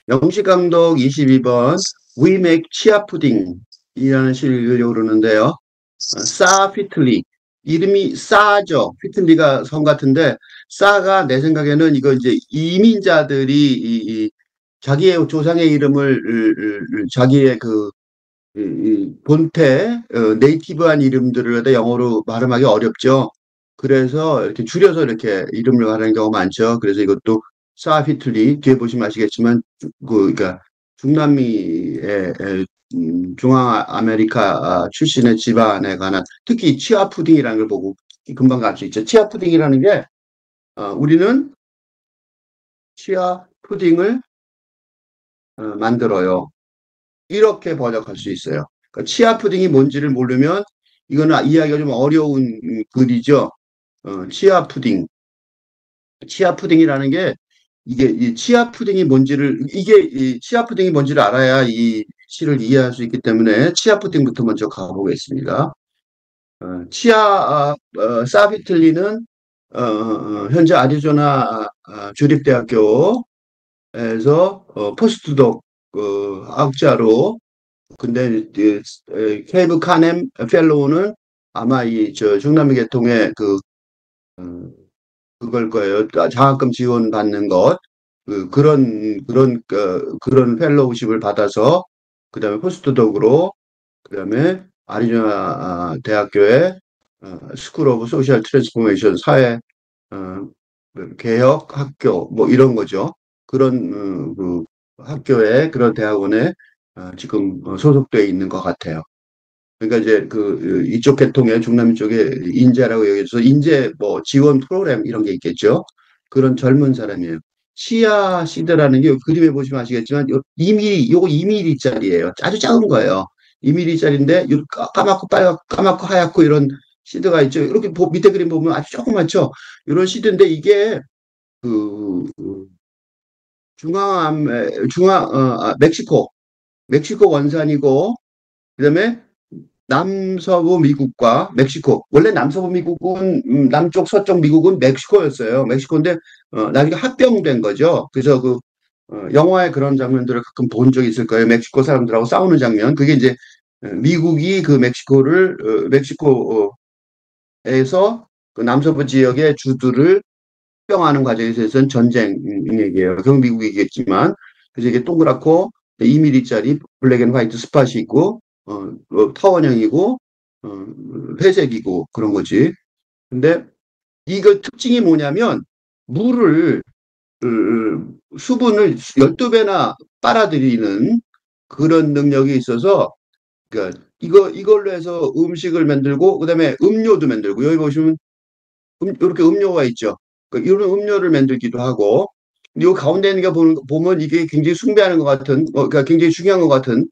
영식감독 22번 We Make Chia Pudding이라는 시를 읽으려고 그러는데요. 싸 피틀리 이름이 싸죠. 피틀리가 성 같은데 싸가 내 생각에는 이거 이제 이민자들이 자기의 조상의 이름을 자기의 그 본태 네이티브한 이름들을 갖다 영어로 발음하기 어렵죠. 그래서 이렇게 줄여서 이렇게 이름을 하는 경우가 많죠. 그래서 이것도 사피틀리 뒤에 보시면 아시겠지만 그러니까 중남미의 중앙 아메리카 출신의 집안에 관한 특히 치아 푸딩이라는 걸 보고 금방 알 수 있죠. 치아 푸딩이라는 게 우리는 치아 푸딩을 만들어요. 이렇게 번역할 수 있어요. 그러니까 치아 푸딩이 뭔지를 모르면 이거는 이해하기가 좀 어려운 글이죠. 치아 푸딩. 치아 푸딩이라는 게 이게 이 치아 푸딩이 뭔지를 이게 이 치아 푸딩이 뭔지를 알아야 이 시를 이해할 수 있기 때문에 치아 푸딩부터 먼저 가보겠습니다. 사비틀리는 현재 아리조나 주립대학교에서 포스트독 학자로 근데 케이브 카넴 펠로우는 아마 이 저 중남미 계통의 어, 그걸 거예요. 장학금 지원 받는 것 그런 펠로우십을 받아서 그다음에 포스트독으로 그다음에 아리조나 대학교의 스쿨 오브 소셜 트랜스포메이션 사회 어, 개혁 학교 뭐 이런 거죠. 그런 그 학교에 그런 대학원에 지금 소속돼 있는 것 같아요. 그러니까 이제 이쪽 계통의 중남미 쪽에 인재라고 여기서 인재 뭐 지원 프로그램 이런 게 있겠죠. 그런 젊은 사람이에요. 시아 시드라는 게 그림에 보시면 아시겠지만 요거 2mm짜리예요. 아주 작은 거예요. 2mm짜리인데 까맣고 빨갛고 까맣고 하얗고 이런 시드가 있죠. 이렇게 밑에 그림 보면 아주 조그맣죠. 이런 시드인데 이게 그 멕시코 원산이고 그다음에 남서부 미국과 멕시코. 원래 남서부 미국은 남쪽 서쪽 미국은 멕시코였어요. 멕시코인데 나중에 합병된 거죠. 그래서 영화에 그런 장면들을 가끔 본 적이 있을 거예요. 멕시코 사람들하고 싸우는 장면. 그게 이제 미국이 그 멕시코에서 그 남서부 지역의 주들을 합병하는 과정에서 있었던 전쟁 얘기예요. 결국 미국이겠지만 그래서 이게 동그랗고 2mm짜리 블랙 앤 화이트 스팟이 있고 타원형이고 어, 회색이고 그런 거지. 근데 이거 특징이 뭐냐면 물을 수분을 12배나 빨아들이는 그런 능력이 있어서 그러니까 이걸로 해서 음식을 만들고 그다음에 음료도 만들고 여기 보시면 이렇게 음료가 있죠. 이런 음료를 만들기도 하고 이 가운데 있는 거 보면 이게 굉장히 숭배하는 것 같은 그러니까 굉장히 중요한 것 같은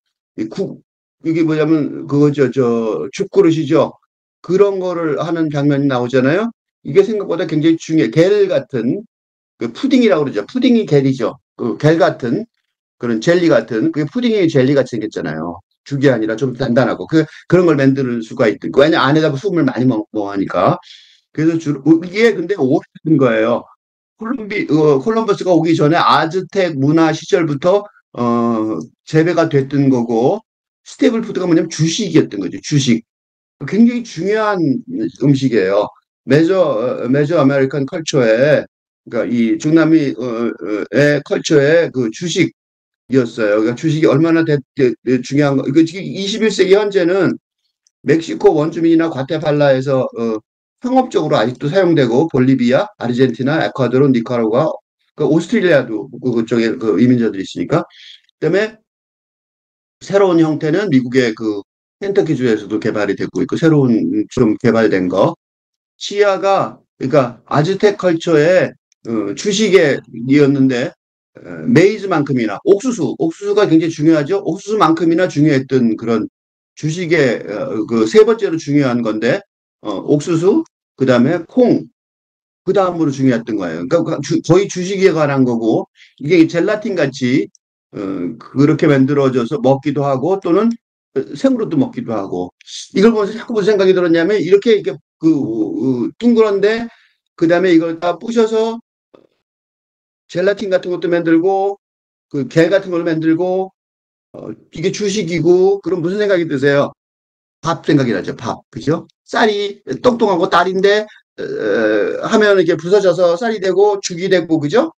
이게 뭐냐면 그거죠 저 죽그릇이죠. 그런 거를 하는 장면이 나오잖아요. 이게 생각보다 굉장히 중요해. 겔 같은 그 푸딩이라고 그러죠. 푸딩이 겔이죠. 그겔 같은 그런 젤리 같은 그게 푸딩이 젤리 같이 생겼잖아요. 죽이 아니라 좀 단단하고 그런 걸 만들 수가 있든 왜냐 안에다가 수분을 많이 먹으니까 그래서 주로 이게 근데 오래된 거예요. 콜럼버스가 오기 전에 아즈텍 문화 시절부터 재배가 됐던 거고 스테이블 푸드가 뭐냐면 주식이었던 거죠. 주식. 굉장히 중요한 음식이에요. 메저 아메리칸 컬처에 그러니까 이 중남미의 컬처에 그 주식이었어요. 그러니까 주식이 얼마나 중요한 거. 이거 지금 21세기 현재는 멕시코 원주민이나 과테팔라에서 상업적으로 아직도 사용되고 볼리비아, 아르헨티나, 에콰도르, 니카라과, 오스트레일리아도 그쪽에 이민자들이 있으니까. 그다음에 새로운 형태는 미국의 켄터키주에서도 개발이 되고 있고 새로운 좀 개발된 거. 치아가 그러니까 아즈텍 컬처의 주식이었는데 메이즈만큼이나 옥수수가 굉장히 중요하죠. 옥수수만큼이나 중요했던 그런 주식의 세 번째로 중요한 건데 옥수수 그다음에 콩 그다음으로 중요했던 거예요. 그러니까 거의 주식에 관한 거고 이게 젤라틴 같이 어, 그렇게 만들어져서 먹기도 하고 또는 생으로도 먹기도 하고 이걸 보면서 자꾸 무슨 생각이 들었냐면 이렇게 둥그런데 그다음에 이걸 다 부셔서 젤라틴 같은 것도 만들고 개 같은 걸 만들고, 이게 주식이고, 그럼 무슨 생각이 드세요? 밥 생각이 나죠, 밥. 그죠? 쌀이 똥똥하고 딸인데, 하면 이렇게 부서져서 쌀이 되고, 죽이 되고, 그죠?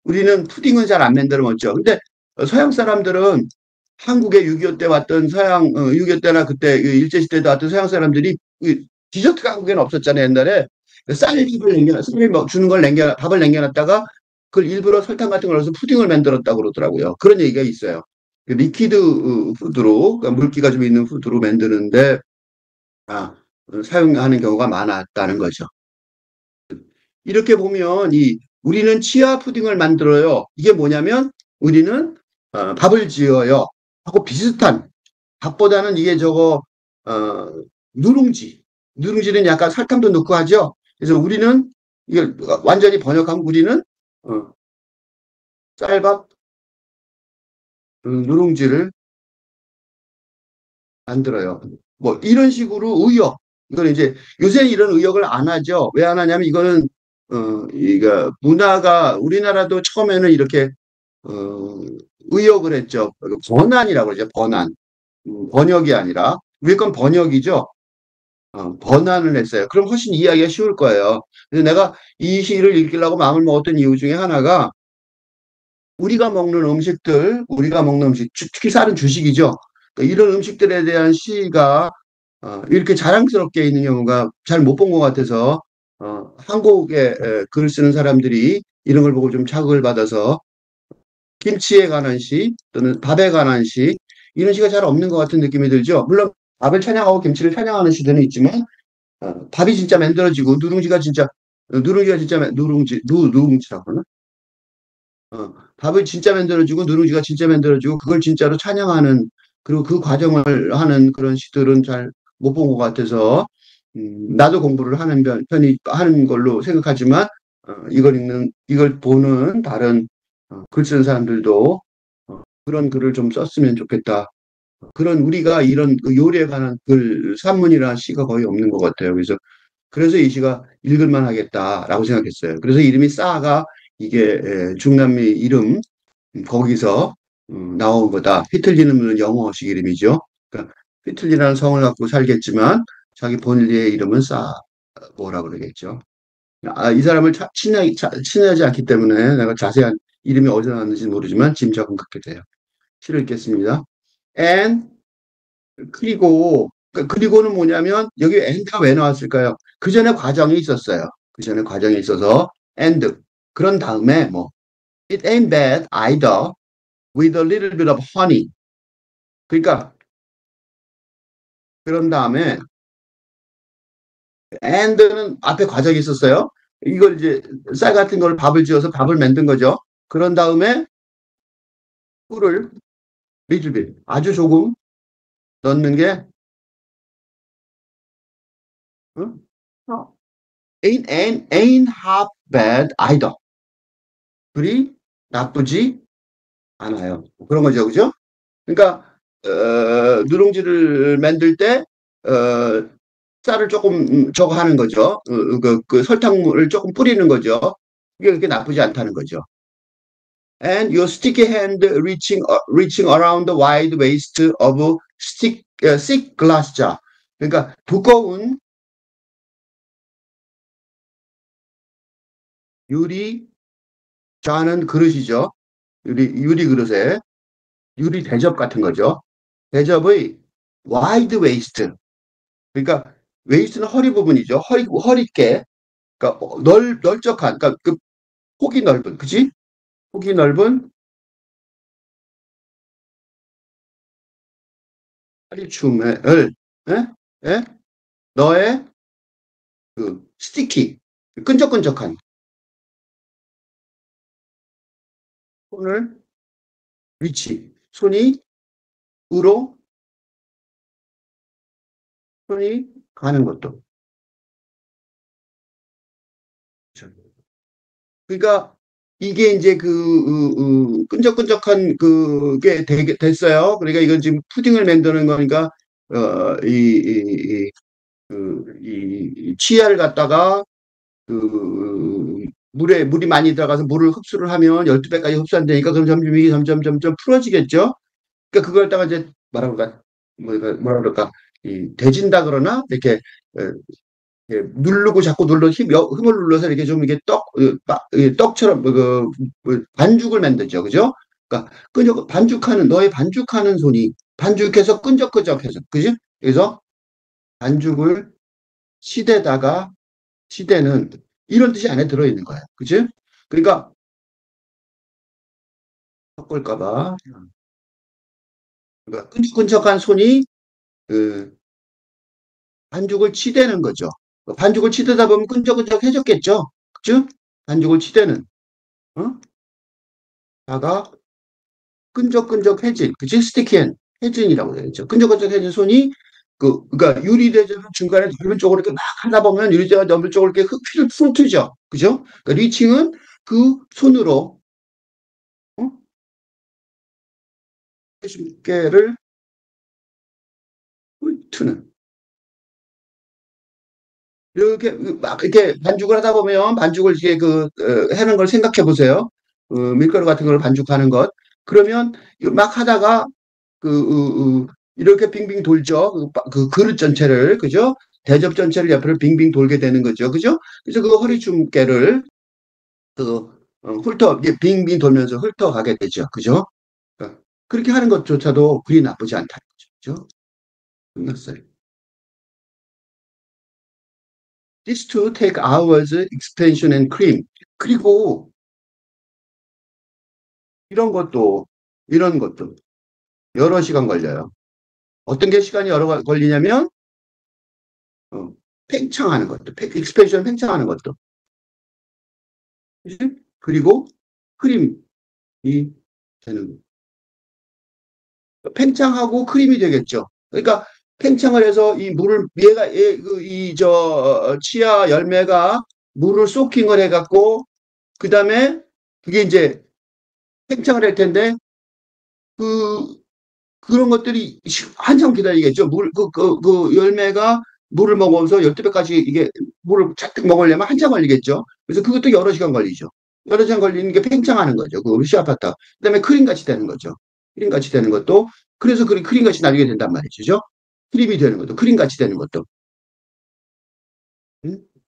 우리는 푸딩은 잘 안 만들어 먹죠. 근데 서양 사람들은 한국에 6.25 때 왔던 6.25 때나 그때 일제시대 때 왔던 서양 사람들이 디저트가 한국에는 없었잖아요, 옛날에. 쌀을 주는 걸 밥을 남겨놨다가 그걸 일부러 설탕 같은 걸 넣어서 푸딩을 만들었다고 그러더라고요. 그런 얘기가 있어요. 리퀴드 푸드로, 그러니까 물기가 좀 있는 푸드로 만드는데, 아, 사용하는 경우가 많았다는 거죠. 이렇게 보면 우리는 치아 푸딩을 만들어요. 이게 뭐냐면 우리는 밥을 지어요. 하고 비슷한 밥보다는 이게 어, 누룽지. 누룽지는 약간 설탕도 넣고 하죠. 그래서 우리는 이걸 완전히 번역하면 우리는 어, 쌀밥 누룽지를 만들어요. 뭐 이런 식으로 의역. 이거는 이제 요새는 이런 의역을 안 하죠. 왜 안 하냐면 이거는 이가 문화가 우리나라도 처음에는 이렇게 어, 의역을 했죠. 번안이라고 그러죠. 번안. 번역이 아니라 위에 건 번역이죠. 번안을 했어요. 그럼 훨씬 이해하기가 쉬울 거예요. 그래서 내가 이 시를 읽으려고 마음을 먹었던 이유 중에 하나가 우리가 먹는 음식, 특히 쌀은 주식이죠. 그러니까 이런 음식들에 대한 시가 이렇게 자랑스럽게 있는 경우가 잘 못 본 것 같아서 한국에 글 쓰는 사람들이 이런 걸 보고 좀 자극을 받아서 김치에 관한 시 또는 밥에 관한 시 이런 시가 잘 없는 것 같은 느낌이 들죠. 물론 밥을 찬양하고 김치를 찬양하는 시들은 있지만 밥이 진짜 만들어지고 누룽지가 진짜 누룽지라고 그러나? 밥을 진짜 만들어주고 누룽지가 진짜 만들어주고 그걸 진짜로 찬양하는 그리고 그 과정을 하는 그런 시들은 잘 못 본 것 같아서 나도 공부를 하는 편이 하는 걸로 생각하지만 이걸 보는 다른 글 쓰는 사람들도 그런 글을 좀 썼으면 좋겠다. 그런 우리가 이런 그 요리에 관한 산문이나 시가 거의 없는 것 같아요. 그래서 이 시가 읽을만 하겠다라고 생각했어요. 그래서 이름이 싸가 이게 중남미 이름 거기서 나온 거다. 휘틀리는 영어식 이름이죠. 그러니까 휘틀리라는 성을 갖고 살겠지만 자기 본래의 이름은 싸 뭐라 그러겠죠. 이 사람을 친하지 않기 때문에 내가 자세한 이름이 어디서 나왔는지 모르지만 짐작은 그렇게 돼요. 시를 읽겠습니다. and 그리고는 뭐냐면 여기 and가 왜 나왔을까요? 그 전에 과정이 있었어요. 그 전에 과정이 있어서 and 그런 다음에 뭐 it ain't bad either with a little bit of honey. 그러니까 그런 다음에 and는 앞에 과정이 있었어요. 이걸 이제 쌀 같은 걸 밥을 지어서 밥을 만든 거죠. 그런 다음에 꿀을 little bit 아주 조금 넣는 게 어? ain't half bad either. 그리 나쁘지 않아요. 그런 거죠, 그죠? 그러니까 누룽지를 만들 때 쌀을 조금 저거 하는 거죠. 그 설탕물을 조금 뿌리는 거죠. 이게 그렇게 나쁘지 않다는 거죠. And your sticky hand reaching around the wide waist of thick glass jar. 그러니까 두꺼운 유리 자는 그릇이죠. 유리 그릇에 유리 대접 같은 거죠. 대접의 wide waist. 그러니까 웨이스트는 허리 부분이죠. 허리께. 그러니까 널쩍한, 그러니까 그 폭이 넓은, 그지? 폭이 넓은 허리춤을, 에? 에? 너의 그 스티키, 끈적끈적한 손을 손이 으로 손이 가는 것도. 그러니까 이게 이제 끈적끈적한 그게 됐어요. 그러니까 이건 지금 푸딩을 만드는 거니까 이 치아를 갖다가 그 물이 많이 들어가서 물을 흡수를 하면 12배까지 흡수 안 되니까 그럼 점점 이게 점점 풀어지겠죠. 그러니까 그걸 갖다가 이제 뭐라 그럴까, 뭐라 그럴까, 이 대진다 그러나 이렇게 누르고 자꾸 눌러 힘을 눌러서 이렇게 좀 이게 떡처럼 반죽을 만들죠, 그죠? 그러니까 반죽하는 너의 반죽하는 손이 반죽해서 끈적끈적해서, 그지? 그래서 반죽을 시대다가 시대는 이런 뜻이 안에 들어있는 거예요, 그지? 그러니까 섞을까봐 그러니까 끈적끈적한 손이 그 반죽을 치대는 거죠. 반죽을 치대다 보면 끈적끈적해졌겠죠, 그죠? 반죽을 치대는 어? 다가 끈적끈적해진, 그치? 스티키한 해진이라고 되어있죠. 끈적끈적해진 손이 그러니까 유리대접을 중간에 넓은 쪽으로 이렇게 막 하다 보면 유리대가 넓은 쪽으로 이렇게 흡기를 풀트죠. 그죠? 그러니까 리칭은 그 손으로 어? 해줄게를 풀트는 이렇게 막 이렇게 반죽을 하다 보면 반죽을 이렇게 하는 걸 생각해 보세요. 밀가루 같은 걸 반죽하는 것. 그러면 막 하다가 이렇게 빙빙 돌죠. 그 그릇 전체를, 그죠? 대접 전체를 옆으로 빙빙 돌게 되는 거죠. 그죠? 그래서 그 허리춤깨를 이게 빙빙 돌면서 훑어가게 되죠. 그죠? 그렇게 하는 것조차도 그리 나쁘지 않다는 거죠. 그죠? 끝났어요. This to take hours expansion and cream. 그리고 이런 것도, 이런 것도 여러 시간 걸려요. 어떤 게 시간이 걸리냐면, 어, 팽창하는 것도, 익스펜션 팽창하는 것도. 그치? 그리고 크림이 되는, 팽창하고 크림이 되겠죠. 그러니까 팽창을 해서 이 물을, 치아 열매가 물을 소킹을 해갖고, 그 다음에 그게 이제 팽창을 할 텐데, 그 그런 것들이 한참 기다리겠죠. 열매가 물을 먹으면서 12배까지 이게 물을 잔뜩 먹으려면 한참 걸리겠죠. 그래서 그것도 여러 시간 걸리죠. 여러 시간 걸리는 게 팽창하는 거죠. 그 시아파타. 그다음에 크림같이 되는 거죠. 크림같이 되는 것도, 그래서 크림같이 나중에 된단 말이죠. 크림이 되는 것도, 크림같이 되는 것도.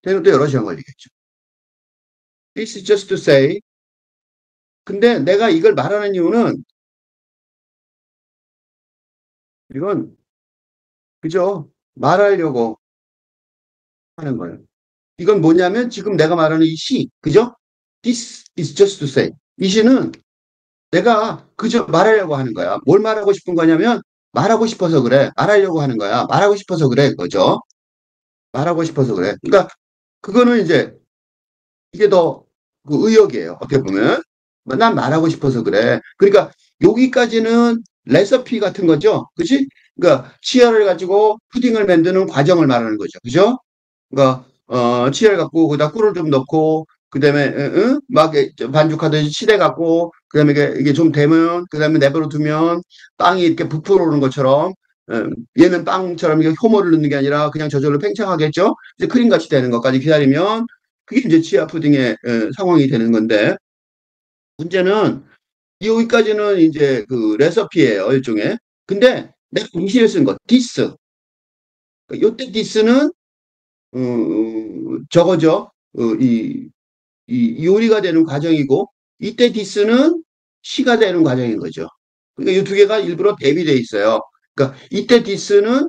되는 것도 여러 시간 걸리겠죠. This is just to say. 근데 내가 이걸 말하는 이유는 이건 그죠? 말하려고 하는 거예요. 이건 뭐냐면 지금 내가 말하는 이 시, 그죠? This is just to say. 이 시는 내가 그저 말하려고 하는 거야. 뭘 말하고 싶은 거냐면 말하고 싶어서 그래. 말하려고 하는 거야. 말하고 싶어서 그래. 그죠? 말하고 싶어서 그래. 그러니까 그거는 이제 이게 더 그 의역이에요. 어떻게 보면. 난 말하고 싶어서 그래. 그러니까 여기까지는 레시피 같은 거죠. 그치? 그러니까 치아를 가지고 푸딩을 만드는 과정을 말하는 거죠. 그죠? 그러니까 치아를 갖고 거기다 꿀을 좀 넣고 그다음에 막 반죽하듯이 치대 갖고 그다음에 이게 좀 되면 그다음에 내버려 두면 빵이 이렇게 부풀어 오는 것처럼 얘는 빵처럼 이게 효모를 넣는 게 아니라 그냥 저절로 팽창하겠죠. 이제 크림 같이 되는 것까지 기다리면 그게 이제 치아 푸딩의 상황이 되는 건데 문제는 여기까지는 이제 그 레시피예요, 일종의. 근데 내가 공시를 쓴 거, 디스. 요때 디스는 저거죠. 이 요리가 되는 과정이고 이때 디스는 시가 되는 과정인 거죠. 그러니까 이 두 개가 일부러 대비돼 있어요. 그러니까 이때 디스는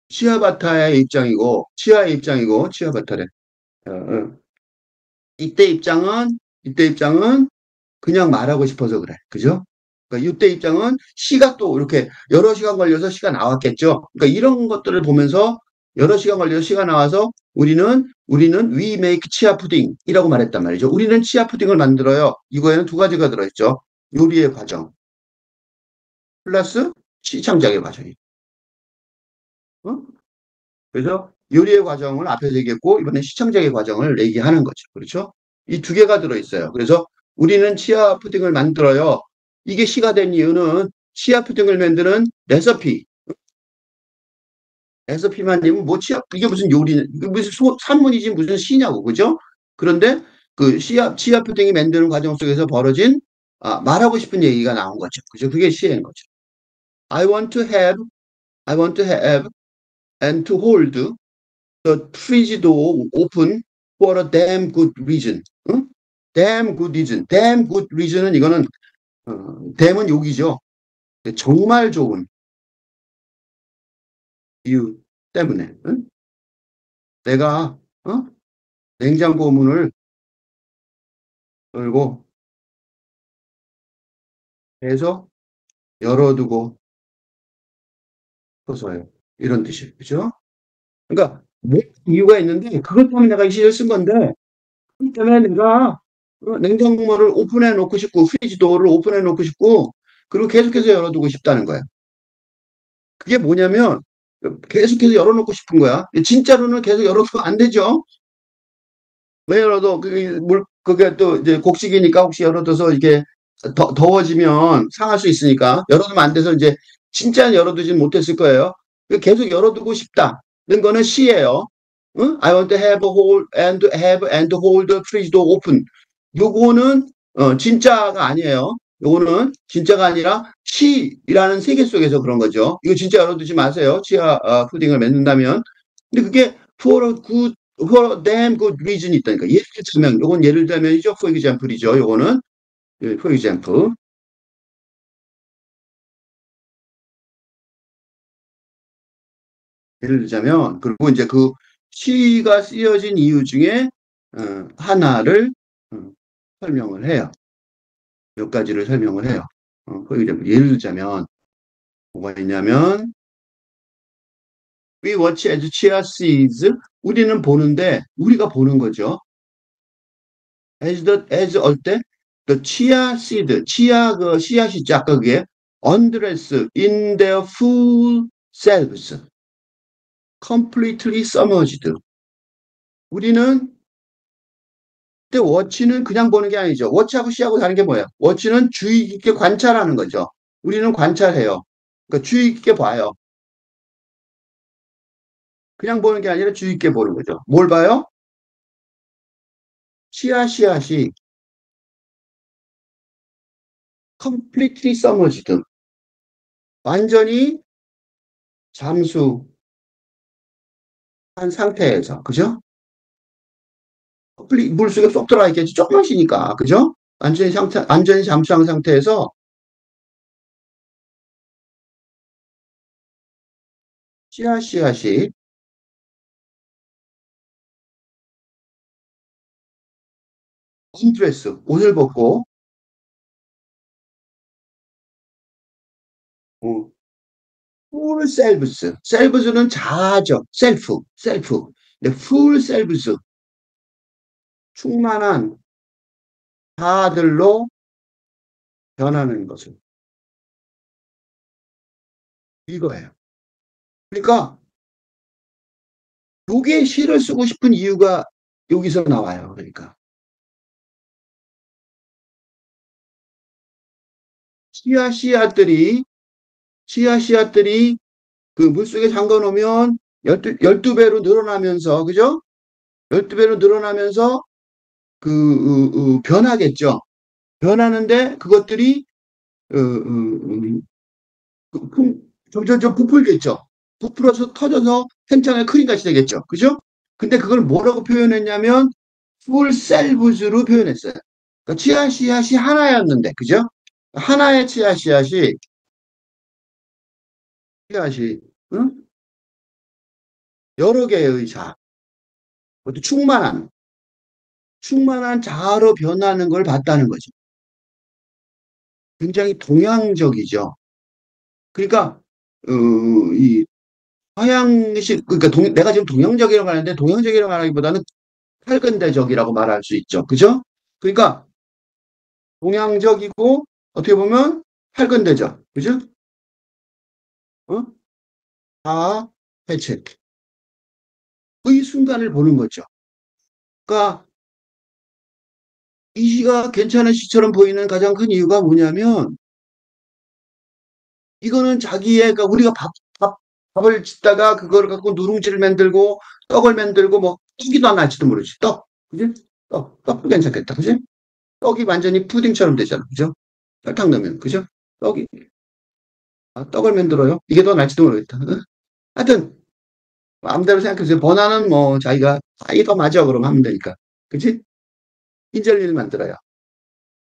치아바타의 입장이고 치아의 입장이고 치아바타래. 어, 어. 이때 입장은 그냥 말하고 싶어서 그래. 그죠? 그러니까 이때 입장은 시가 또 이렇게 여러 시간 걸려서 시가 나왔겠죠. 그러니까 이런 것들을 보면서 여러 시간 걸려서 시가 나와서 우리는 we make 치아 푸딩이라고 말했단 말이죠. 우리는 치아 푸딩을 만들어요. 이거에는 두 가지가 들어있죠. 요리의 과정 플러스 시창작의 과정이. 어? 그래서 요리의 과정을 앞에서 얘기했고 이번에 시청작의 과정을 얘기하는 거죠. 그렇죠? 이 두 개가 들어있어요. 그래서 우리는 치아 푸딩을 만들어요. 이게 시가 된 이유는 치아 푸딩을 만드는 레시피만 되면 뭐 치아 이게 무슨 요리 이게 무슨 산문이지 무슨 시냐고 그죠? 그런데 그 시아 푸딩이 만드는 과정 속에서 벌어진 말하고 싶은 얘기가 나온 거죠. 그죠? 그게 시인 거죠. I want to have, I want to have and to hold the fridge door open for a damn good reason. 응? damn good reason. damn good reason은 이거는 damn은 욕이죠. 정말 좋은 이유 때문에 응? 내가 냉장고 문을 열고 해서 열어두고 서서요. 이런 뜻이에요. 그죠? 그러니까 뭐 이유가 있는데 그것 때문에 내가 이 시를 쓴 건데 그것 때문에 내가 냉장고를 오픈해 놓고 싶고 프리지 도어를 오픈해 놓고 싶고 그리고 계속해서 열어두고 싶다는 거예요. 그게 뭐냐면 계속해서 열어놓고 싶은 거야. 진짜로는 계속 열어두면 안 되죠. 왜 열어도 그게 또 이제 곡식이니까 혹시 열어둬서 이게 더워지면 상할 수 있으니까 열어두면 안 돼서 이제 진짜 열어두진 못했을 거예요. 계속 열어두고 싶다는 거는 시예요. 응? I want to have a hold and hold the fridge door open. 요거는 진짜가 아니에요. 요거는 진짜가 아니라 시라는 세계 속에서 그런 거죠. 이거 진짜 열어두지 마세요. 치아 푸딩을 맺는다면. 근데 그게 for a damn good reason이 있다니까. 예를 들면, 요건 예를 들면이죠. for example이죠. 요거는 for example. 예를 들자면, 그리고 이제 그 시가 쓰여진 이유 중에 하나를 어, 설명을 해요. 몇 가지를 설명을 해요. for example. 예를 들자면 뭐가 있냐면 we watch as chia seeds. 우리는 보는데 우리가 보는 거죠. as 어때? the chia seed, chia 그 씨앗이 아까 그게 undress in their full selves, completely submerged. 우리는 근데 워치는 그냥 보는 게 아니죠. 워치하고 씨하고 다른 게 뭐예요? 워치는 주의 깊게 관찰하는 거죠. 우리는 관찰해요. 그러니까 주의 깊게 봐요. 그냥 보는 게 아니라 주의 깊게 보는 거죠. 뭘 봐요? 씨앗이 completely submerged. 완전히 잠수한 상태에서, 그죠? 물속에 쏙 들어가 있겠지. 조금만 쉬니까. 그죠? 완전히 잠수한 상태에서 씨앗이 언드레스, 옷을 벗고, 어, full selves. selves는 자아죠. 셀프. 근데 full selves, 충만한 자아들로 변하는 것을. 이거예요. 그러니까, 요게 시를 쓰고 싶은 이유가 여기서 나와요. 그러니까. 씨앗들이, 씨앗들이 그 물속에 잠궈 놓으면 12배로 늘어나면서, 그죠? 12배로 늘어나면서 변하겠죠. 변하는데 그것들이 점점 부풀겠죠. 부풀어서 터져서 팽창의 크림 같이 되겠죠. 그죠? 근데 그걸 뭐라고 표현했냐면 full selves로 표현했어요. 그러니까 씨앗이 하나였는데, 그죠? 하나의 씨앗이 응? 여러 개의 자, 그것도 충만한 자아로 변하는 걸 봤다는 거죠. 굉장히 동양적이죠. 그러니까 이 서양식 그러니까 내가 지금 동양적이라고 하는데 동양적이라고 하기보다는 탈근대적이라고 말할 수 있죠. 그죠? 그러니까 동양적이고 어떻게 보면 탈근대적. 그죠? 어? 다 해체. 그 순간을 보는 거죠. 그러니까 이 시가 괜찮은 시처럼 보이는 가장 큰 이유가 뭐냐면 이거는 그러니까 우리가 밥을 짓다가 그걸 갖고 누룽지를 만들고 떡을 만들고 뭐 떡이도 안 날지도 모르지. 떡. 그지? 떡도 괜찮겠다. 그지? 떡이 완전히 푸딩처럼 되잖아. 그죠? 설탕 넣으면. 그죠? 떡이, 떡을 만들어요? 이게 더 날지도 모르겠다. 응? 하여튼, 마음대로 생각해보세요. 번화는 뭐, 자기가, 이게 더 맞아. 그럼 하면 되니까. 그치? 인절미를 만들어요.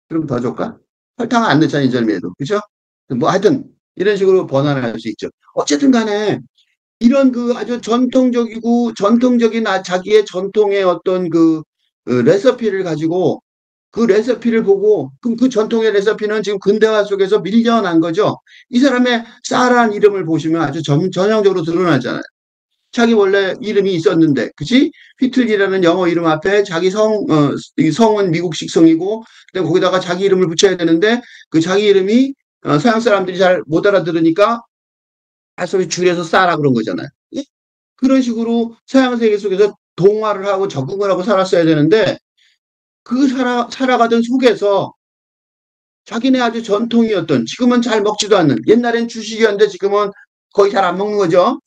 그럼 더 좋을까? 설탕을 안 넣잖아, 인절미에도. 그죠? 뭐, 하여튼, 이런 식으로 번화를 할 수 있죠. 어쨌든 간에, 이런 그 아주 전통적이고 전통적인 자기의 전통의 어떤 레시피를 가지고 그 레시피를 보고 그럼 그 전통의 레시피는 지금 근대화 속에서 밀려난 거죠. 이 사람의 사라는 이름을 보시면 아주 전형적으로 드러나잖아요. 자기 원래 이름이 있었는데, 그치? 휘틀리라는 영어 이름 앞에 자기 이 성은 미국식 성이고, 그다음에 거기다가 자기 이름을 붙여야 되는데, 그 자기 이름이 서양 사람들이 잘 못 알아들으니까 소리 줄여서 싸라 그런 거잖아요. 예? 그런 식으로 서양 세계 속에서 동화를 하고 적응을 하고 살았어야 되는데 그 살아가던 속에서 자기네 아주 전통이었던 지금은 잘 먹지도 않는 옛날엔 주식이었는데 지금은 거의 잘 안 먹는 거죠.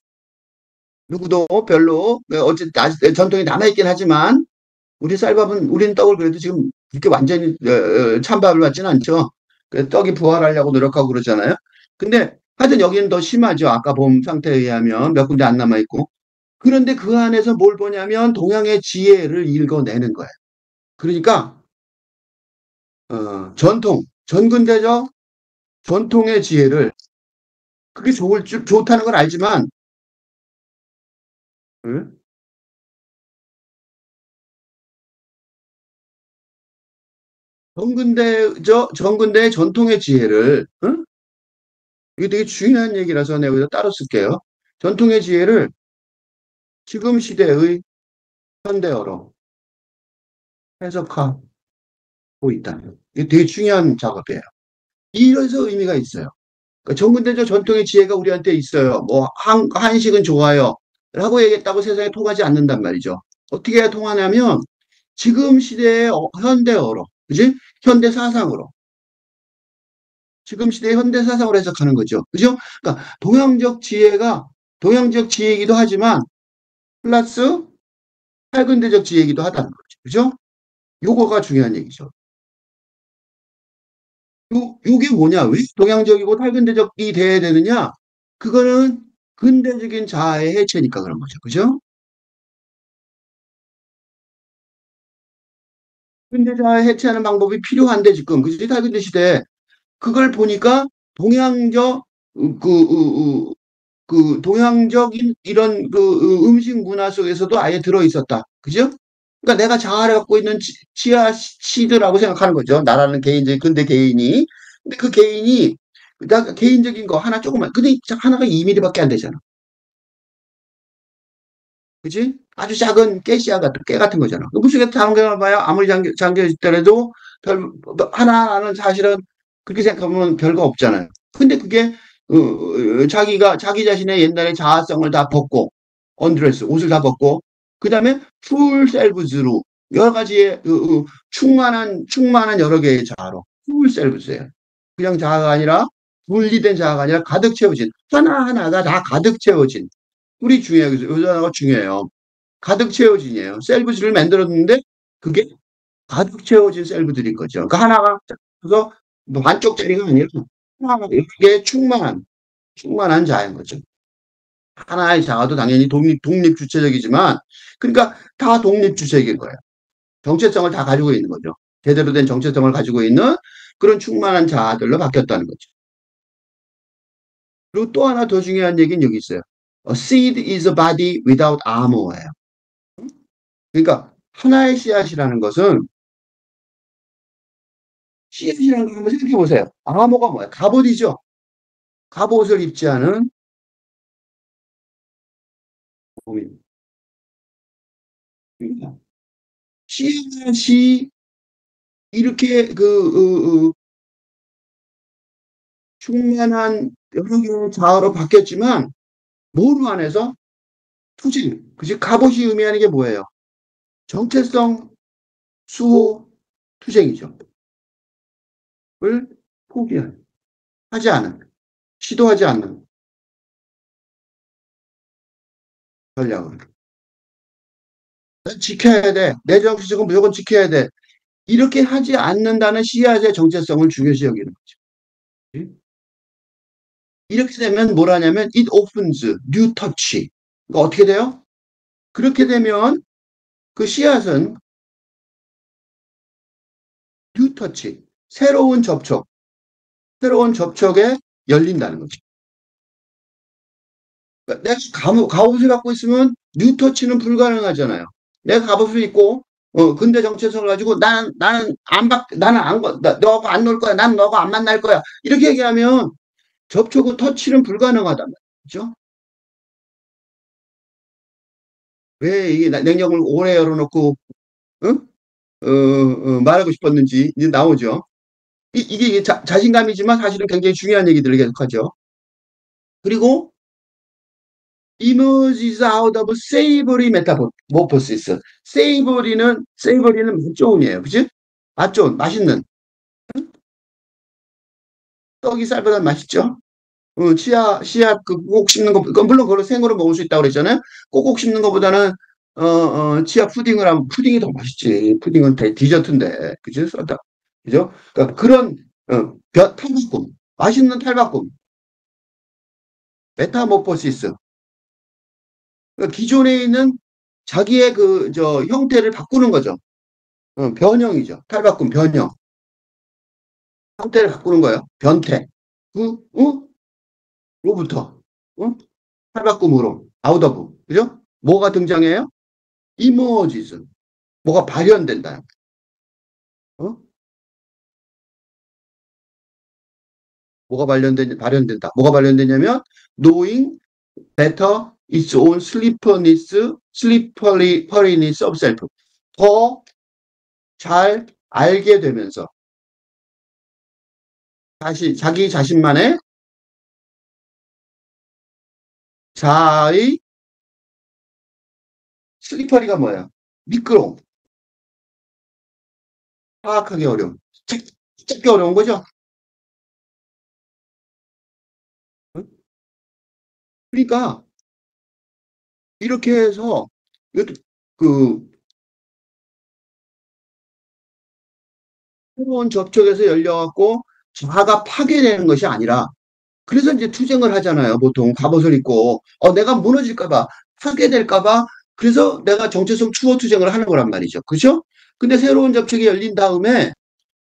누구도 별로 어쨌든 아직 전통이 남아있긴 하지만 우리 쌀밥은 우리는 떡을 그래도 지금 그렇게 완전히 찬밥을 받지는 않죠. 떡이 부활하려고 노력하고 그러잖아요. 근데 하여튼 여기는 더 심하죠. 아까 본 상태에 의하면 몇 군데 안 남아있고. 그런데 그 안에서 뭘 보냐면 동양의 지혜를 읽어내는 거예요. 그러니까 전근대적 전통의 지혜를 그게 좋다는 걸 알지만 응? 전근대의 전통의 지혜를 응? 이게 되게 중요한 얘기라서 내가 여기다 따로 쓸게요. 전통의 지혜를 지금 시대의 현대어로 해석하고 있다. 이게 되게 중요한 작업이에요. 이래서 의미가 있어요. 그러니까 전근대적 전통의 지혜가 우리한테 있어요. 뭐 한식은 좋아요. 라고 얘기했다고 세상에 통하지 않는단 말이죠. 어떻게 해야 통하냐면 지금 시대의 현대어로, 그지? 현대 사상으로. 지금 시대의 현대 사상으로 해석하는 거죠. 그죠? 그러니까 동양적 지혜이기도 하지만 플러스 탈근대적 지혜이기도 하다는 거죠. 그죠? 요거가 중요한 얘기죠. 요게 뭐냐? 왜 동양적이고 탈근대적이 돼야 되느냐? 그거는 근대적인 자아의 해체니까 그런 거죠. 그죠? 근대 자아의 해체하는 방법이 필요한데 지금 그지? 탈근대 시대에 그걸 보니까 동양적 동양적인 이런 음식 문화 속에서도 아예 들어 있었다. 그죠? 그러니까 내가 자아를 갖고 있는 치아 시드라고 생각하는 거죠. 나라는 개인적인 근대 개인이. 근데 그 개인이 나 개인적인 거 하나 조금만. 근데 하나가 2mm밖에 안 되잖아. 그지? 아주 작은 깨 같은 거잖아. 물속에 잠겨 봐야 아무리 잠겨 있더라도 하나는 사실은 그렇게 생각하면 별거 없잖아요. 근데 그게 자기가 자기 자신의 옛날의 자아성을 다 벗고 언드레스 옷을 다 벗고 그다음에 풀 셀브즈로 여러 가지의 충만한 여러 개의 자아로 풀 셀브즈예요. 그냥 자아가 아니라 분리된 자아가 아니라 가득 채워진 하나하나가 다 가득 채워진 우리 중요해요. 요 단어가 중요해요. 가득 채워진이에요. 셀브들을 만들었는데 그게 가득 채워진 셀브들인 거죠. 그러니까 하나가 그래서 뭐 반쪽짜리가 아니라 하나가 이게 충만한 자인 거죠. 하나의 자아도 당연히 독립주체적이지만 그러니까 다 독립주체적인 거예요. 정체성을 다 가지고 있는 거죠. 제대로 된 정체성을 가지고 있는 그런 충만한 자아들로 바뀌었다는 거죠. 그리고 또 하나 더 중요한 얘기는 여기 있어요. A seed is a body without armor예요. 그러니까 하나의 씨앗이라는 것은 씨앗이라는 걸 한번 생각해 보세요. 아모가 뭐야? 갑옷이죠. 갑옷을 입지 않은 몸입니다. 그러니까 씨앗이 이렇게 충만한 여러 개의 자아로 바뀌었지만 뭐로 안에서 투지, 그지? 갑옷이 의미하는 게 뭐예요? 정체성, 수호, 투쟁이죠. 을 포기하는, 하지 않은, 시도하지 않는 전략을. 난 지켜야 돼. 내 정치적은 무조건 지켜야 돼. 이렇게 하지 않는다는 씨앗의 정체성을 중요시 여기는 거죠. 이렇게 되면 뭘 하냐면 it opens new touch. 그러니까 어떻게 돼요? 그렇게 되면 그 씨앗은 new touch, 새로운 접촉에 열린다는 거죠. 그러니까 내가 갑옷을 갖고 있으면 뉴 터치는 불가능하잖아요. 내가 갑옷을 입고 근대 정체성을 가지고 나는 너하고 안 놀 거야. 난 너하고 안 만날 거야. 이렇게 얘기하면 접촉 터치는 불가능하단 말이죠. 왜 이 냉장고를 오래 열어놓고 응? 말하고 싶었는지 이제 나오죠. 이게 자신감이지만 사실은 굉장히 중요한 얘기들을 계속하죠. 그리고 emerges out of savory metamorphosis. 세이버리는 맛좋은이에요. 그치? 맛좋은, 맛있는. 떡이 쌀보다 맛있죠? 씨앗, 꼭 씹는 거, 물론 그걸 생으로 먹을 수 있다고 그랬잖아요? 꼭꼭 씹는 것보다는, 치아 푸딩을 하면, 푸딩이 더 맛있지. 푸딩은 디저트인데. 그치? 썰다. 그죠? 그러니까 그런, 탈바꿈. 맛있는 탈바꿈. 메타모포시스. 그러니까 기존에 있는 자기의 형태를 바꾸는 거죠. 변형이죠. 탈바꿈, 변형. 형태를 바꾸는 거예요. 변태. 로부터. 어? 탈바꿈으로. 아웃 오브. 그죠? 뭐가 등장해요? 이머지즈. 뭐가 발현된다. 어? 발현된다. 뭐가 발현되냐면, knowing better its own slipperyness of self. 더 잘 알게 되면서, 자기 자신만의 자아의 슬리퍼리가 뭐예요? 미끄러움. 파악하기 어려움. 찾기 어려운 거죠? 그러니까, 이렇게 해서, 그, 새로운 접촉에서 열려갖고, 자아가 파괴되는 것이 아니라, 그래서 이제 투쟁을 하잖아요. 보통 갑옷을 입고, 내가 무너질까봐, 파괴될까봐, 그래서 내가 정체성 추호 투쟁을 하는 거란 말이죠. 그죠? 근데 새로운 접촉이 열린 다음에,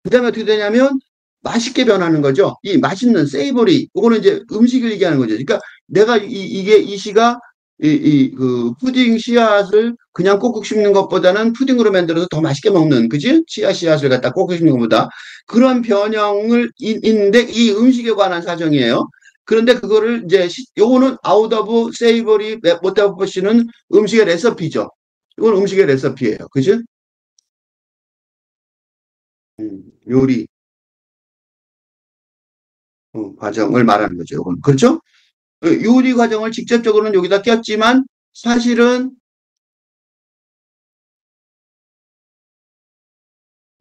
그 다음에 어떻게 되냐면 맛있게 변하는 거죠. 이 맛있는 세이버리, 이거는 이제 음식을 얘기하는 거죠. 그러니까 내가 이 시가 그 푸딩 씨앗을 그냥 꼭꼭 씹는 것보다는 푸딩으로 만들어서 더 맛있게 먹는, 그지? 씨앗을 갖다 꼭꼭 씹는 것보다 그런 변형을 있는데 이 음식에 관한 사정이에요. 그런데 그거를 이제 요거는 아웃 오브 세이버리 모타버시는 음식의 레시피죠. 이건 음식의 레시피예요. 그지? 요리 과정을 말하는 거죠. 이건. 그렇죠? 요리 과정을 직접적으로는 여기다 꼈지만 사실은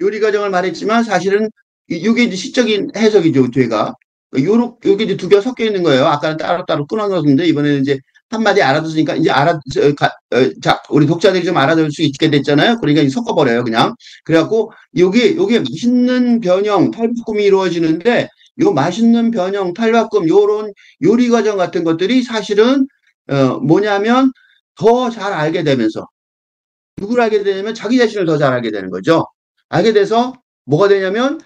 요리 과정을 말했지만 사실은 이게 이제 시적인 해석이죠. 뒤가 요게 이제 두 개가 섞여 있는 거예요. 아까는 따로따로 끊어놨는데 이번에는 이제 한마디 알아듣으니까 이제 자, 우리 독자들이 좀 알아들 수 있게 됐잖아요. 그러니까 이제 섞어버려요, 그냥. 그래갖고, 요게 맛있는 변형, 탈바꿈이 이루어지는데, 요 맛있는 변형, 탈바꿈, 요런 요리 과정 같은 것들이 사실은, 뭐냐면, 더 잘 알게 되면서, 누구를 알게 되냐면 자기 자신을 더 잘 알게 되는 거죠. 알게 돼서 뭐가 되냐면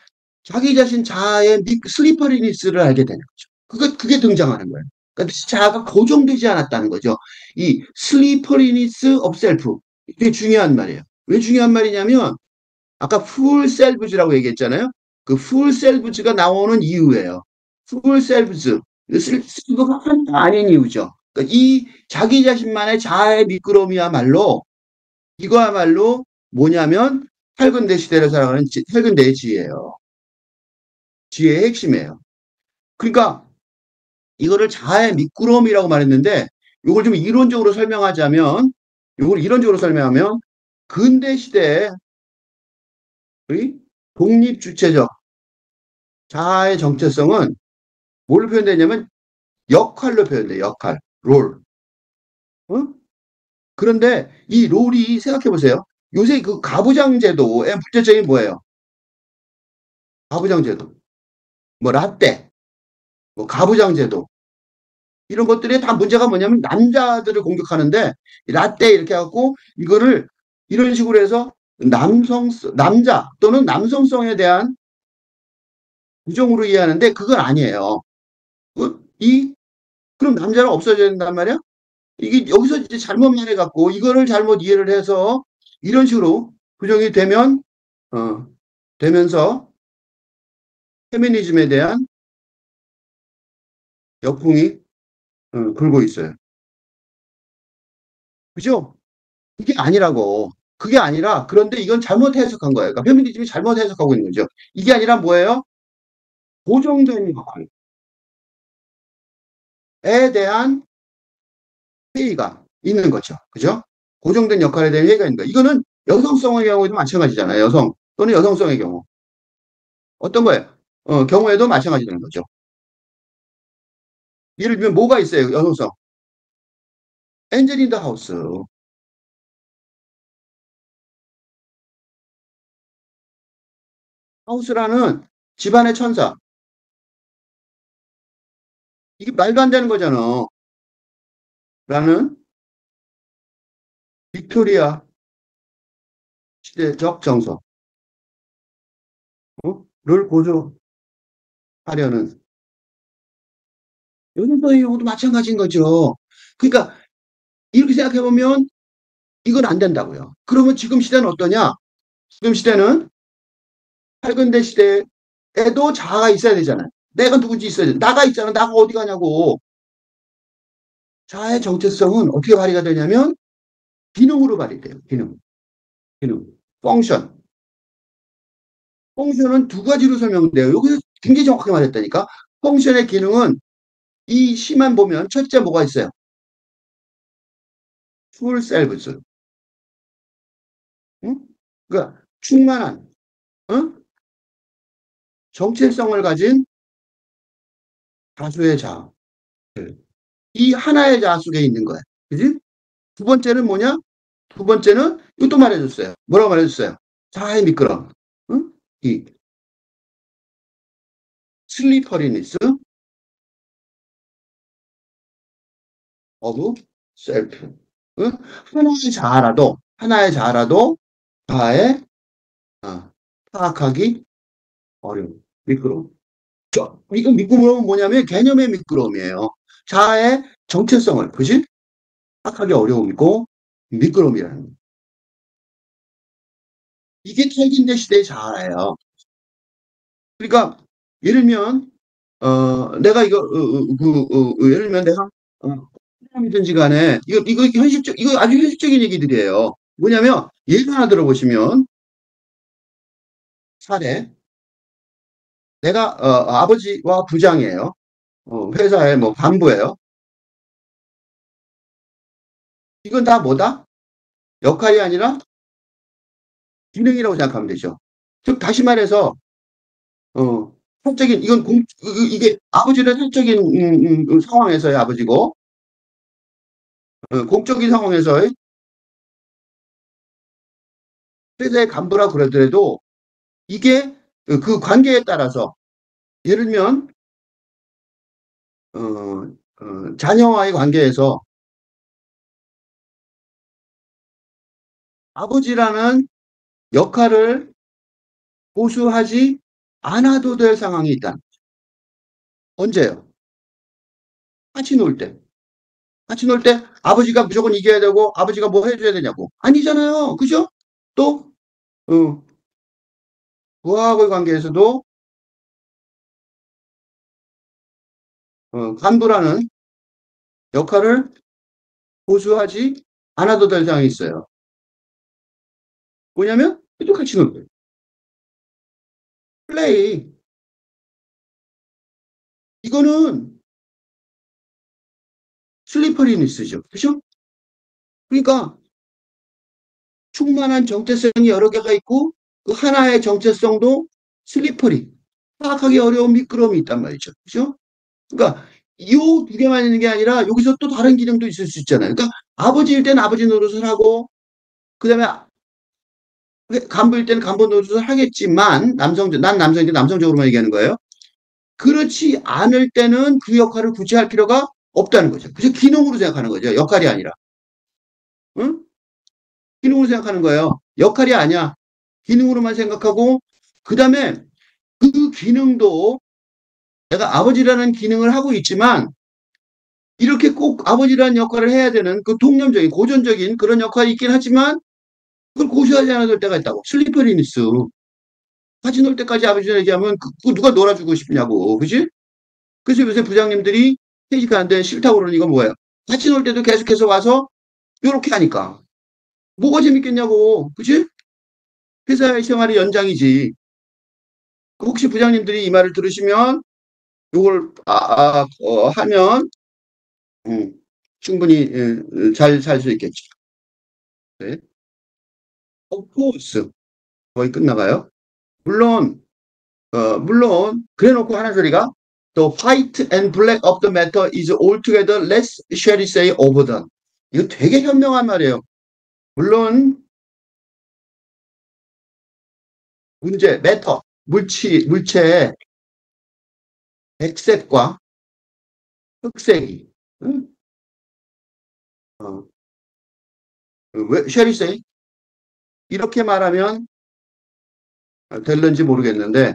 자기 자신 자아의 슬리퍼리니스를 알게 되는 거죠. 그게 등장하는 거예요. 그러니까 자아가 고정되지 않았다는 거죠. 이 슬리퍼리니스 업 셀프. 이게 중요한 말이에요. 왜 중요한 말이냐면 아까 풀 셀브즈라고 얘기했잖아요. 그 풀 셀브즈가 나오는 이유예요. 풀 셀브즈. 셀브가 아닌 이유죠. 그러니까 이 자기 자신만의 자아의 미끄러움이야말로 이거야말로 뭐냐면 탈근대 시대를 살아가는 탈근대의 지혜예요. 지혜의 핵심이에요. 그러니까 이거를 자아의 미끄러움이라고 말했는데 이걸 좀 이론적으로 설명하면 근대 시대의 독립주체적 자아의 정체성은 뭘로 표현되냐면 역할로 표현돼. 역할, 롤. 어? 그런데 이 롤이 생각해 보세요. 요새 그 가부장 제도의 문제점이 뭐예요? 가부장 제도, 뭐 라떼, 뭐 가부장 제도 이런 것들이 다 문제가 뭐냐면 남자들을 공격하는데 라떼 이렇게 해갖고 이거를 이런 식으로 해서 남자 또는 남성성에 대한 부정으로 이해하는데 그건 아니에요. 이 그럼 남자는 없어져야 된단 말이야? 이게 여기서 이제 잘못 말해갖고 이거를 잘못 이해를 해서 이런 식으로 부정이 되면 어, 되면서 페미니즘에 대한 역풍이 불고 있어요. 그죠? 그게 아니라고. 그게 아니라 그런데 이건 잘못 해석한 거예요. 그러니까 페미니즘이 잘못 해석하고 있는 거죠. 이게 아니라 뭐예요? 고정된 역할에 대한 회의가 있는 거죠. 그죠? 고정된 역할에 대한 회의가 있는 거예요. 이거는 여성성의 경우에도 마찬가지잖아요. 여성 또는 여성성의 경우. 어떤 거예요? 경우에도 마찬가지라는 거죠. 예를 들면 뭐가 있어요? 여성성. 엔젤 인 더 하우스. 하우스라는 집안의 천사. 이게 말도 안 되는 거잖아. 라는 빅토리아 시대적 정서를 고조하려는 요즘의 경우도 마찬가지인 거죠. 그러니까 이렇게 생각해 보면 이건 안 된다고요. 그러면 지금 시대는 어떠냐? 지금 시대는 밝은대 시대에도 자아가 있어야 되잖아요. 내가 누군지 있어야 돼. 나가 있잖아. 나가 어디 가냐고. 자아의 정체성은 어떻게 발휘가 되냐면 기능으로 발휘돼요. 기능. 기능. 펑션. 펑션은 두 가지로 설명돼요. 여기서 굉장히 정확하게 말했다니까. 펑션의 기능은 이 시만 보면 첫째 뭐가 있어요? full selves. 응? 그러니까 충만한 응? 정체성을 가진 다수의 자아. 이 하나의 자아 속에 있는 거야. 그지? 두 번째는 뭐냐? 두 번째는 이것도 말해줬어요. 뭐라고 말해줬어요? 자아의 미끄럼. 응? 이 슬리퍼리니스 오브 셀프. 응? 하나의 자아라도 자아의 파악하기 어려운 미끄러움. 이거 미끄러움은 뭐냐면 개념의 미끄러움이에요. 자아의 정체성을, 그지? 파악하기 어려움이고 미끄러움이라는 거. 이게 탈긴대 시대의 자아예요. 그러니까 예를 들면 내가 이거 예를 들면 내가 사람이든지 간에 이거 현실적 이거 아주 현실적인 얘기들이에요. 뭐냐면 예를 하나 들어보시면 사례 내가 아버지와 부장이에요. 회사의 뭐 간부예요. 이건 다 뭐다? 역할이 아니라 기능이라고 생각하면 되죠. 즉 다시 말해서 사적인 이건 이게 아버지는 사적인 상황에서의 아버지고 공적인 상황에서의 회사의 간부라 그러더라도 이게 그 관계에 따라서 예를 들면 자녀와의 관계에서 아버지라는 역할을 고수하지 않아도 될 상황이 있다. 언제요? 같이 놀 때. 같이 놀 때 아버지가 무조건 이겨야 되고 아버지가 뭐 해줘야 되냐고. 아니잖아요. 그죠? 또 어, 부하와의 관계에서도 간부라는 역할을 고수하지 않아도 될 상황이 있어요. 뭐냐면 또 같이 놀 때. 플레이. 이거는 슬리퍼리니스죠. 그죠? 그러니까 충만한 정체성이 여러 개가 있고 그 하나의 정체성도 슬리퍼리 파악하기 어려운 미끄러움이 있단 말이죠. 그죠? 그러니까 이 두 개만 있는 게 아니라 여기서 또 다른 기능도 있을 수 있잖아요. 그러니까 아버지일 때는 아버지 노릇을 하고 그다음에 간부일 때는 간부 노릇을 하겠지만 난 남성인데 남성적으로만 얘기하는 거예요. 그렇지 않을 때는 그 역할을 굳이 할 필요가 없다는 거죠. 그래서 기능으로 생각하는 거죠. 역할이 아니라. 응? 기능으로 생각하는 거예요. 역할이 아니야. 기능으로만 생각하고 그다음에 그 기능도 내가 아버지라는 기능을 하고 있지만 이렇게 꼭 아버지라는 역할을 해야 되는 그 통념적인 고전적인 그런 역할이 있긴 하지만 그걸 고수하지 않아도 될 때가 있다고. 슬리퍼리니스. 같이 놀 때까지 아버지랑 얘기하면 그 누가 놀아주고 싶냐고. 그지? 그래서 요새 부장님들이 퇴직하는데 싫다고 그러는 이건 뭐예요? 같이 놀 때도 계속해서 와서 요렇게 하니까. 뭐가 재밌겠냐고. 그지? 회사의 생활의 연장이지. 혹시 부장님들이 이 말을 들으시면 요걸 하면 음, 충분히 잘 살 수 있겠죠. 네. Of course. 거의 끝나가요. 물론 물론 그래놓고 하는 소리가 The white and black of the matter is altogether less shall we say overdone. 이거 되게 현명한 말이에요. 물론 문제, 매터, 물체의 백색과 흑색이 응? 어, 왜 shall we say 이렇게 말하면 될는지 모르겠는데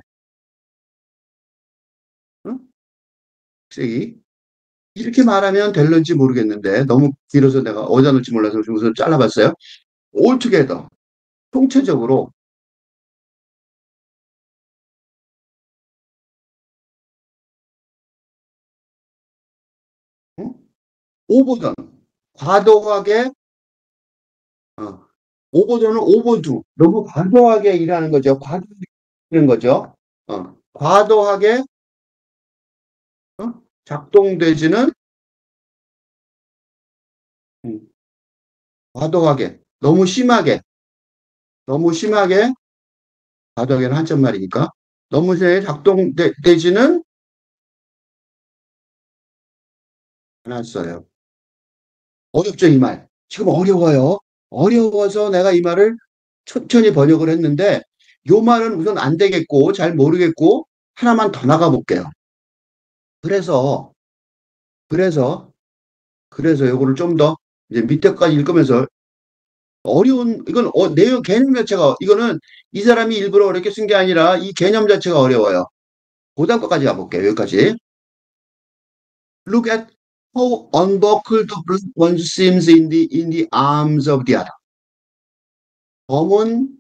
응? 흑색이 이렇게 말하면 될는지 모르겠는데 너무 길어서 내가 어디다 놓을지 몰라서 중에서 잘라봤어요. altogether 통체적으로 응? 오버던 과도하게 오버도는 오버도 너무 과도하게 일하는 거죠. 과도하게 일하는 거죠. 과도하게 작동되지는 음, 과도하게 너무 심하게 과도하게는 한참 말이니까 너무 심하게 작동되지는 않았어요. 어렵죠, 이 말. 지금 어려워요. 어려워서 내가 이 말을 천천히 번역을 했는데 요 말은 우선 안 되겠고 잘 모르겠고 하나만 더 나가 볼게요. 그래서 그래서 그래서 요거를 좀 더 이제 밑에까지 읽으면서 이건 내용 개념 자체가 이거는 이 사람이 일부러 어렵게 쓴 게 아니라 이 개념 자체가 어려워요. 고단 것까지 가볼게요. 여기까지. Look at how unbuckled one seems in the arms of the other. 검은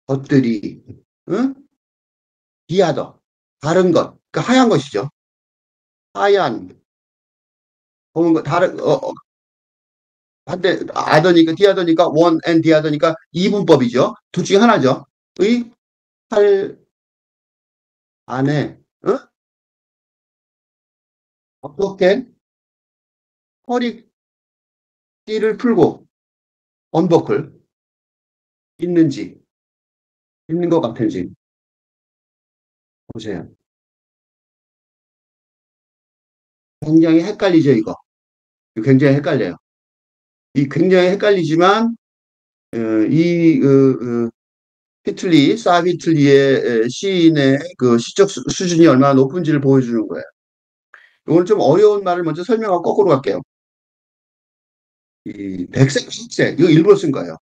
것들이 응? the other 다른 것, 그 하얀 것이죠. 하얀 검은 것 다른 반대 other니까 the other니까 one and the other니까 이분법이죠. 둘 중에 하나죠. 의 팔 안에 어떻게 허리띠를 풀고 언버클 있는지 있는 것 같은지 보세요. 굉장히 헷갈리죠, 이거. 굉장히 헷갈려요. 이 굉장히 헷갈리지만 이 사비틀리의 시인의 그 시적 수준이 얼마나 높은지를 보여주는 거예요. 오늘 좀 어려운 말을 먼저 설명하고 거꾸로 갈게요. 이 백색, 흑색 이거 일부러 쓴 거예요.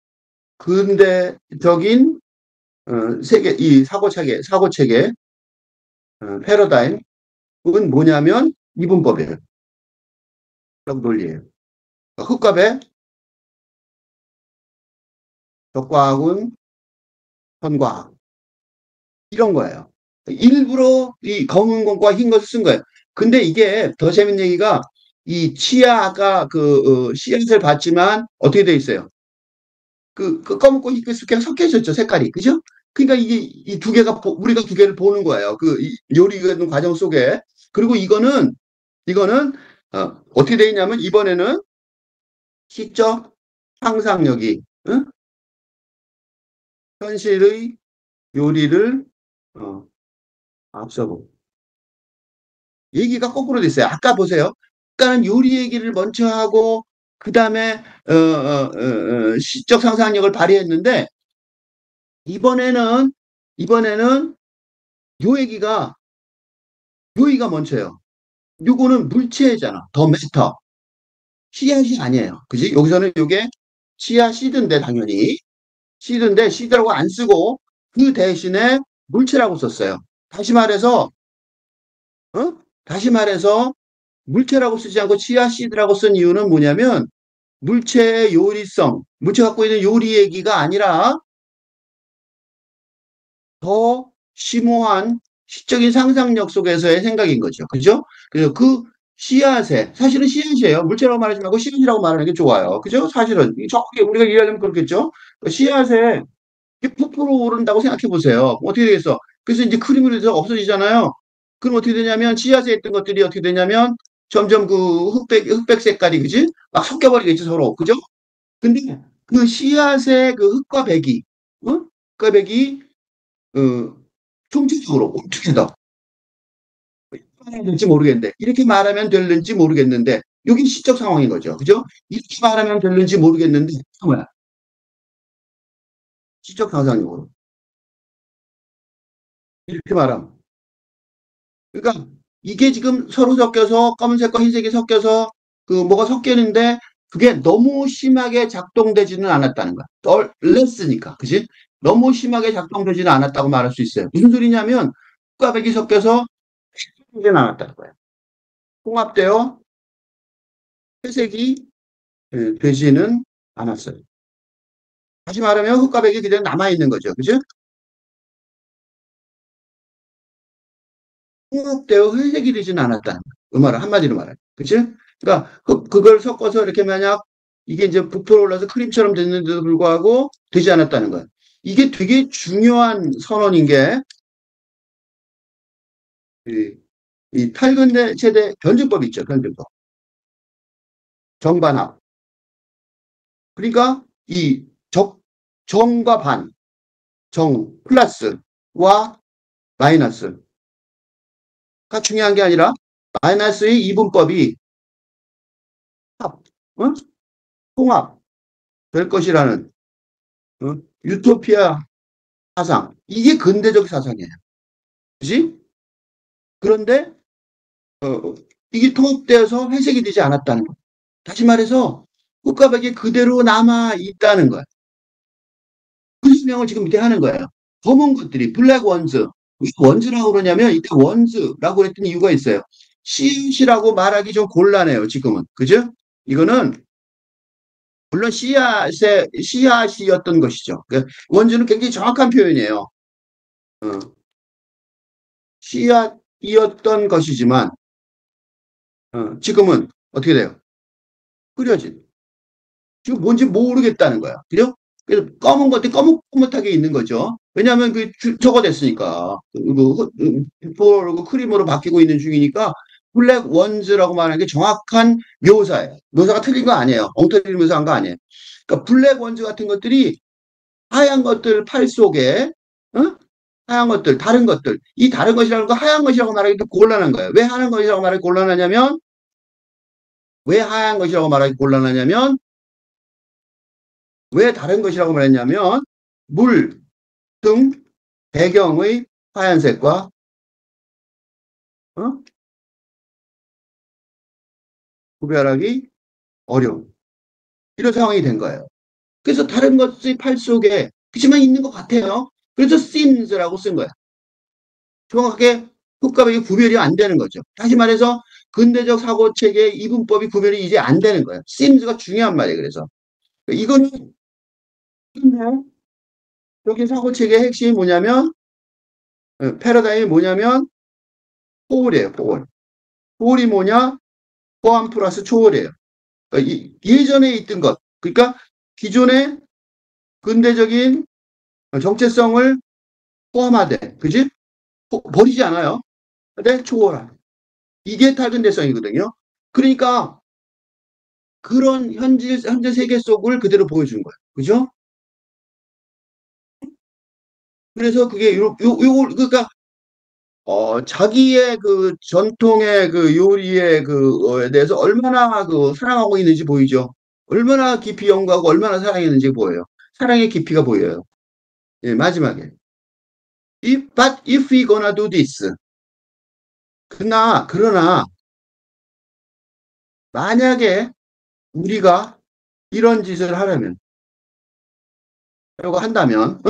근대적인 세계 이 사고체계 패러다임은 뭐냐면 이분법이에요. 논리예요. 흑과 배, 적과학은 선과학 이런 거예요. 일부러 이 검은 것과 흰 것을 쓴 거예요. 근데 이게 더 재밌는 얘기가 이 치아 아까 씨앗을 봤지만 어떻게 돼 있어요? 그 검은고 흰게 그냥 섞여 있었죠 색깔이 그죠? 그러니까 이게 이 두 개가 우리가 두 개를 보는 거예요. 요리하는 과정 속에 그리고 이거는 어떻게 돼 있냐면 이번에는 시적 상상력이 응? 현실의 요리를 어, 앞서고 얘기가 거꾸로 됐어요. 아까 보세요. 아까는 요리 얘기를 먼저 하고 그 다음에 시적 상상력을 발휘했는데 이번에는 이번에는 요 얘기가 요기가 먼저예요. 요거는 물체잖아. 더 메터. 씨앗이 아니에요. 그지? 여기서는 요게 씨앗 시드인데 당연히 시드인데 시드라고 안 쓰고 그 대신에 물체라고 썼어요. 다시 말해서 어? 다시 말해서 물체라고 쓰지 않고 씨앗 시드라고 쓴 이유는 뭐냐면 물체의 요리성, 물체 갖고 있는 요리 얘기가 아니라 더 심오한 시적인 상상력 속에서의 생각인 거죠. 그죠? 그래서 그 씨앗에, 사실은 씨앗이에요. 물체라고 말하지 말고 씨앗이라고 말하는 게 좋아요. 그죠? 사실은. 정확히 우리가 이해하려면 그렇겠죠? 그 씨앗에 폭포로 오른다고 생각해 보세요. 어떻게 되겠어? 그래서 이제 크림으로 해서 없어지잖아요. 그럼 어떻게 되냐면 씨앗에 있던 것들이 어떻게 되냐면 점점 그 흑백 색깔이, 그지? 막 섞여버리겠지, 서로. 그죠? 근데 그 씨앗의 그 흑과 백이, 어? 흑과 백이 어, 총체적으로 어떻게 더 말해야 될지 모르겠는데 이렇게 말하면 될는지 모르겠는데 여기 시적 상황인 거죠. 그죠? 이렇게 말하면 될는지 모르겠는데 뭐야? 시적 상상력으로 이렇게 말하면 그러니까 이게 지금 서로 섞여서 검은색과 흰색이 섞여서 그 뭐가 섞이는데 그게 너무 심하게 작동되지는 않았다는 거야. 덜 레스니까, 그지? 너무 심하게 작동되지는 않았다고 말할 수 있어요. 무슨 소리냐면 흑과백이 섞여서 되지는 않았다는 거야. 통합되어 회색이 되지는 않았어요. 다시 말하면 흑과백이 그대로 남아있는 거죠. 그죠? 통합되어 회색이 되지는 않았다는 거예요. 말을 한마디로 말해. 그치? 그러니까 그걸 섞어서 이렇게 만약 이게 이제 부풀어 올라서 크림처럼 됐는데도 불구하고 되지 않았다는 거예요. 이게 되게 중요한 선언인 게 이, 이 탈근대 최대 변증법 있죠. 변증법. 정반합. 그러니까 이 정과 반, 정 플러스와 마이너스가 중요한 게 아니라 마이너스의 이분법이 합, 어? 통합 될 것이라는 어? 유토피아 사상. 이게 근대적 사상이에요. 그지? 그런데 이게 통합되어서 회색이 되지 않았다는 거. 다시 말해서 국가백이 그대로 남아 있다는 거예요. 그 설명을 지금 밑에 하는 거예요. 검은 것들이 블랙 원즈. 왜 원즈라고 그러냐면 이때 원즈라고 했던 이유가 있어요. 씨앗이라고 말하기 좀 곤란해요. 지금은. 그죠? 이거는 물론 씨앗이었던 것이죠. 그러니까 원즈는 굉장히 정확한 표현이에요. 어, 씨앗이었던 것이지만 지금은 어떻게 돼요? 흐려진. 지금 뭔지 모르겠다는 거야. 그죠? 그래서 검은 것들이 거뭇거뭇하게 있는 거죠. 왜냐하면 그 저거 됐으니까 그 크림으로 바뀌고 있는 중이니까 블랙 원즈라고 말하는 게 정확한 묘사예요. 묘사가 틀린 거 아니에요. 엉터리 묘사한 거 아니에요. 그러니까 블랙 원즈 같은 것들이 하얀 것들 팔 속에 어? 하얀 것들, 다른 것들, 이 다른 것이라는 거 하얀 것이라고 말하기도 곤란한 거예요. 왜 하얀 것이라고 말하기 곤란하냐면 왜 하얀 것이라고 말하기 곤란하냐면 왜 다른 것이라고 말했냐면 물 등 배경의 하얀색과 어? 구별하기 어려운 이런 상황이 된 거예요. 그래서 다른 것의 팔 속에 그치만 있는 것 같아요. 그래서 seems라고 쓴 거야. 정확하게 흑과 백이 구별이 안 되는 거죠. 다시 말해서 근대적 사고체계의 이분법이 구별이 이제 안 되는 거예요. seems가 중요한 말이에요. 그래서 이거는 여기 사고체계의 핵심이 뭐냐면 패러다임이 뭐냐면 포울이에요. 포울. 포울이 뭐냐? 포함 플러스 초월이에요. 예전에 있던 것. 그러니까 기존의 근대적인 정체성을 포함하되, 그지? 버리지 않아요. 근데 초월한. 이게 탈근대성이거든요. 그러니까 그런 현재 세계 속을 그대로 보여준 거예요. 그죠? 그래서 그게 그러니까 자기의 그 전통의 그 요리의 그에 대해서 얼마나 그 사랑하고 있는지 보이죠. 얼마나 깊이 연구하고 얼마나 사랑했는지 보여요. 사랑의 깊이가 보여요. 예, 마지막에. But if we gonna do this. 그러나, 만약에 우리가 이런 짓을 하려면, 라고 한다면,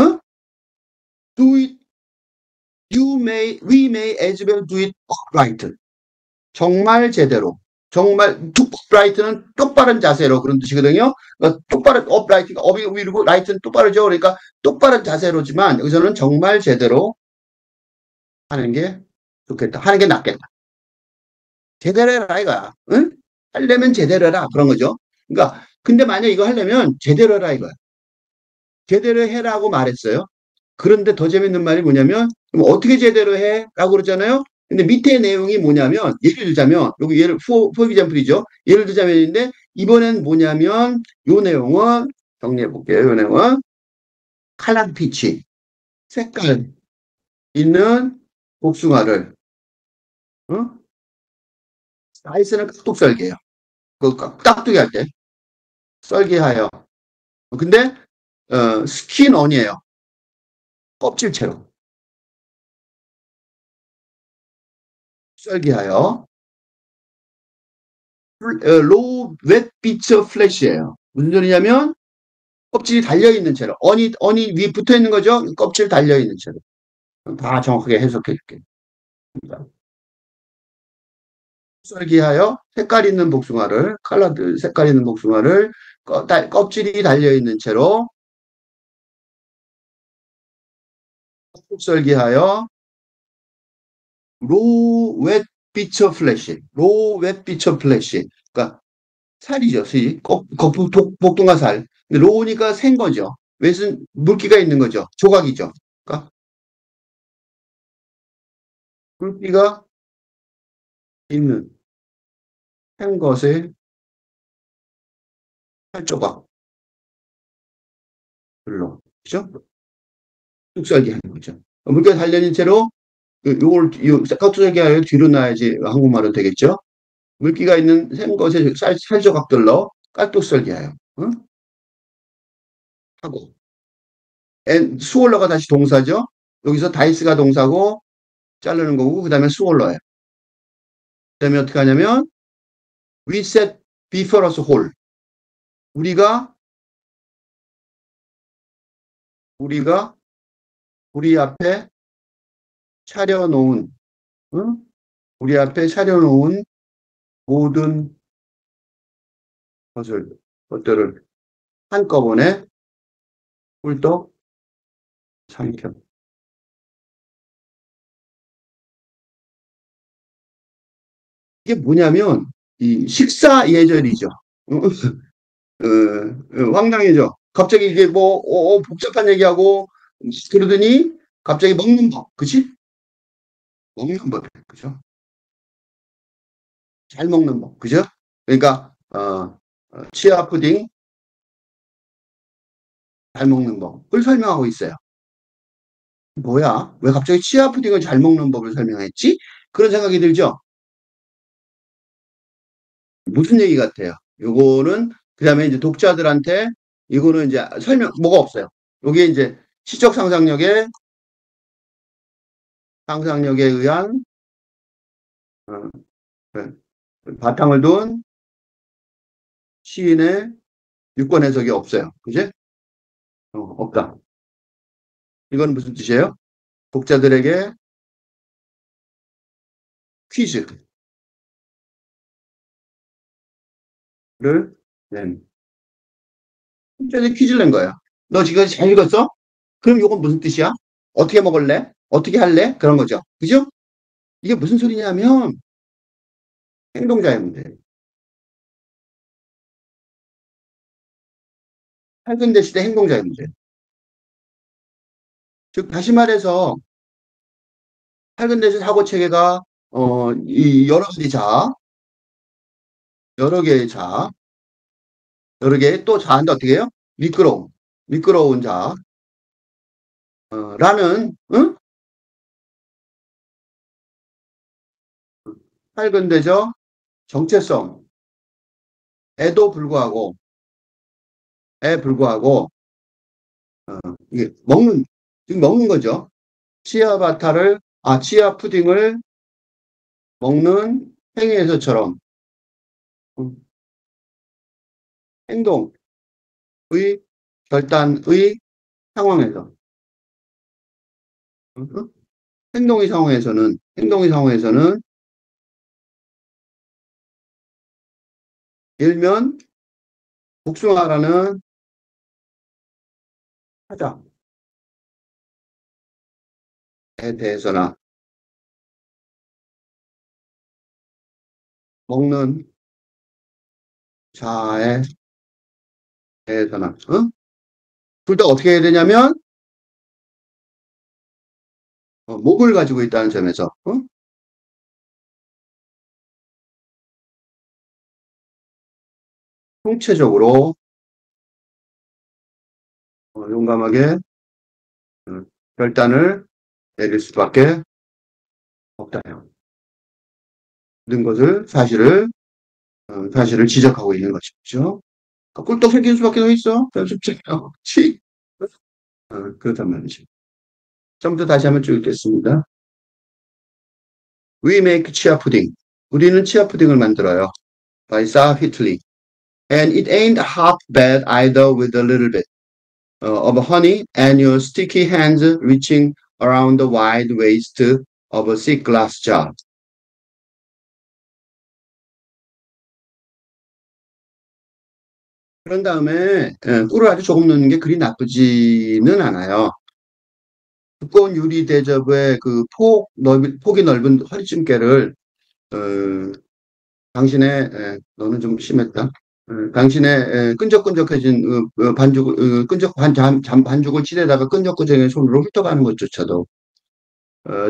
Do it, we may as well do it right. 정말 제대로. 정말, upright는 똑바른 자세로 그런 뜻이거든요. 똑바른, upright가 업이 위로, right는 똑바르죠. 그러니까 똑바른 자세로지만 여기서는 정말 제대로 하는 게 좋겠다. 하는 게 낫겠다. 제대로 해라, 이거야. 응? 하려면 제대로 해라. 그런 거죠. 그러니까, 근데 만약 이거 하려면 제대로 해라, 이거야. 제대로 해라고 말했어요. 그런데 더 재밌는 말이 뭐냐면, 그럼 어떻게 제대로 해? 라고 그러잖아요. 근데 밑에 내용이 뭐냐면, 예를 들자면, 여기 포 example이죠. 예를 들자면인데, 이번엔 뭐냐면, 요 내용은, 정리해 볼게요. 요 내용은, 칼라 피치, 색깔 있는 복숭아를, 어? 아이스는 깍둑 썰기예요. 그 깍두기 할 때, 썰기하여. 근데, 스킨 언이에요. 껍질채로. 썰기하여. 로우 웹 비처 플래시예요. 무슨 소리냐면 껍질이 달려있는 채로 언이 위에 붙어있는 거죠. 껍질 달려있는 채로 다 정확하게 해석해 줄게요. 썰기하여 색깔 있는 복숭아를 칼라드 색깔 있는 복숭아를 껍질이 달려있는 채로 썰기하여 로우 웹 비처 플래시 로우 웹 비처 플래시 그러니까 살이죠. 복숭아 살. 근데 로우니까 생 거죠. 웹은 물기가 있는 거죠. 조각이죠. 그러니까 물기가 있는 한 것의 살 조각들로, 그죠? 뚝썰기 하는 거죠. 물기가 달려있는 채로, 깍두썰기 하여 뒤로 놔야지 한국말은 되겠죠? 물기가 있는 생 것의 살 조각들로 깍둑썰기 하여, 응? 하고. 수월러가 다시 동사죠? 여기서 다이스가 동사고, 자르는 거고, 그 다음에 수월러예요. 그 다음에 어떻게 하냐면, we set before us whole. 우리가, 우리가, 우리 앞에 차려놓은, 응? 우리 앞에 차려놓은 모든 것들을 한꺼번에 꿀떡 삼켜. 이게 뭐냐면, 이 식사 예절이죠. 황당해져. 갑자기 이게 뭐, 복잡한 얘기하고, 그러더니, 갑자기 먹는 법. 그치? 먹는 법. 그죠? 잘 먹는 법. 그죠? 그러니까, 치아 푸딩, 잘 먹는 법을 설명하고 있어요. 뭐야? 왜 갑자기 치아 푸딩을 잘 먹는 법을 설명했지? 그런 생각이 들죠? 무슨 얘기 같아요? 요거는 그다음에 이제 독자들한테 이거는 이제 뭐가 없어요. 요게 이제 시적 상상력에 의한 어, 네. 바탕을 둔 시인의 유권 해석이 없어요. 그지? 없다. 이건 무슨 뜻이에요? 독자들에게 퀴즈를 낸. 독자들이 퀴즈를 낸 거야. 너 지금 잘 읽었어? 그럼 이건 무슨 뜻이야? 어떻게 먹을래? 어떻게 할래? 그런 거죠. 그죠? 이게 무슨 소리냐면 행동자의 문제. 할근대 시대 행동자의 문제. 즉 다시 말해서 할근대 시대 사고 체계가 이 여러 개의 자, 여러 개의 또 자인데 어떻게 해요? 미끄러운 자, 라는 응? 팔근대적 정체성에 불구하고, 이게 지금 먹는 거죠. 치아 푸딩을 먹는 행위에서처럼, 음, 행동의, 결단의 상황에서, 음, 행동의 상황에서는, 일면 복숭아라는 타자에 대해서나, 먹는 자에 대해서나, 둘 다 어떻게 해야 되냐면, 목을 가지고 있다는 점에서, 총체적으로, 용감하게, 어, 결단을 내릴 수밖에 없다요. 모든 사실을 지적하고 있는 것이죠. 꿀떡 새길 수밖에 더 있어. 쉽잖아요. 그렇단 말이죠. 처음부터 다시 한번 쭉 읽겠습니다. We make chia pudding. 우리는 치아 푸딩을 만들어요. By Sir Whitley. And it ain't half bad either with a little bit of honey and your sticky hands reaching around the wide waist of a thick glass jar. 그런 다음에 꿀을 아주 조금 넣는 게 그리 나쁘지는 않아요. 두꺼운 유리 대접에 폭이 넓은 허리춤깨를 어, 너는 좀 심했다. 당신의 끈적끈적해진 반죽을 치대다가 끈적끈적한 손으로 훑어가는 것조차도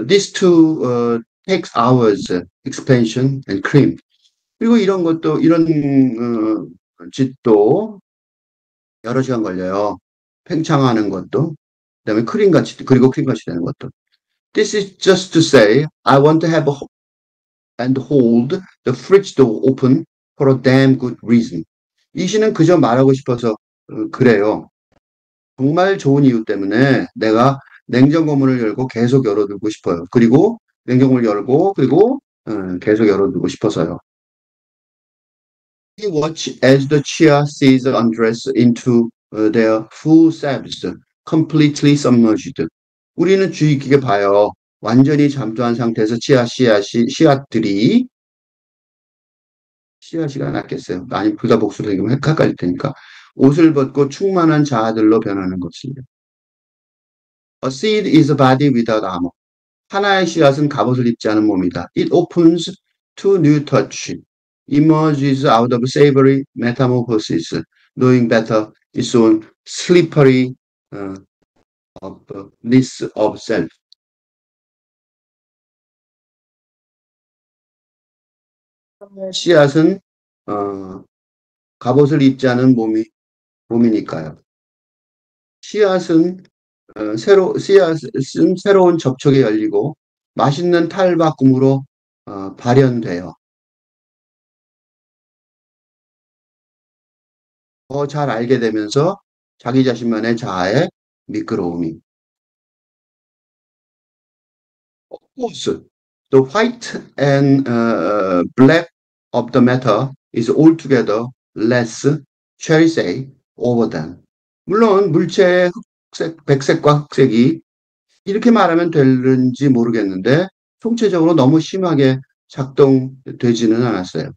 this too takes hours expansion and cream. 그리고 이런 짓도 여러 시간 걸려요. 팽창하는 것도 그다음에 크림같이 되는 것도. This is just to say I want to have and hold the fridge door open for a damn good reason. 이 시는 그저 말하고 싶어서 그래요. 정말 좋은 이유 때문에 내가 냉장고 문을 열고 계속 열어두고 싶어요. 그리고 냉장고를 열고 그리고 계속 열어두고 싶어서요. We watch as the chia seeds undress into their full selves, completely submerged. 우리는 주의 깊게 봐요. 완전히 잠도한 상태에서 씨앗이가 낫겠어요. 아니, 불가 복수로 얘기하면 헷갈릴 테니까. 옷을 벗고 충만한 자아들로 변하는 것입니다. A seed is a body without armor. 하나의 씨앗은 갑옷을 입지 않은 몸이다. It opens to new touch, emerges out of savory metamorphosis, knowing better its own slippery of this of self. 씨앗은 어, 갑옷을 입지 않은 몸이니까요. 씨앗은 씨앗은 새로운 접촉에 열리고 맛있는 탈바꿈으로 발현돼요. 더 잘 알게 되면서 자기 자신만의 자아의 미끄러움이. Of course, the white and black of the matter is altogether less, shall we say, over than. 물론 물체의 백색과 흑색이 이렇게 말하면 되는지 모르겠는데 총체적으로 너무 심하게 작동되지는 않았어요.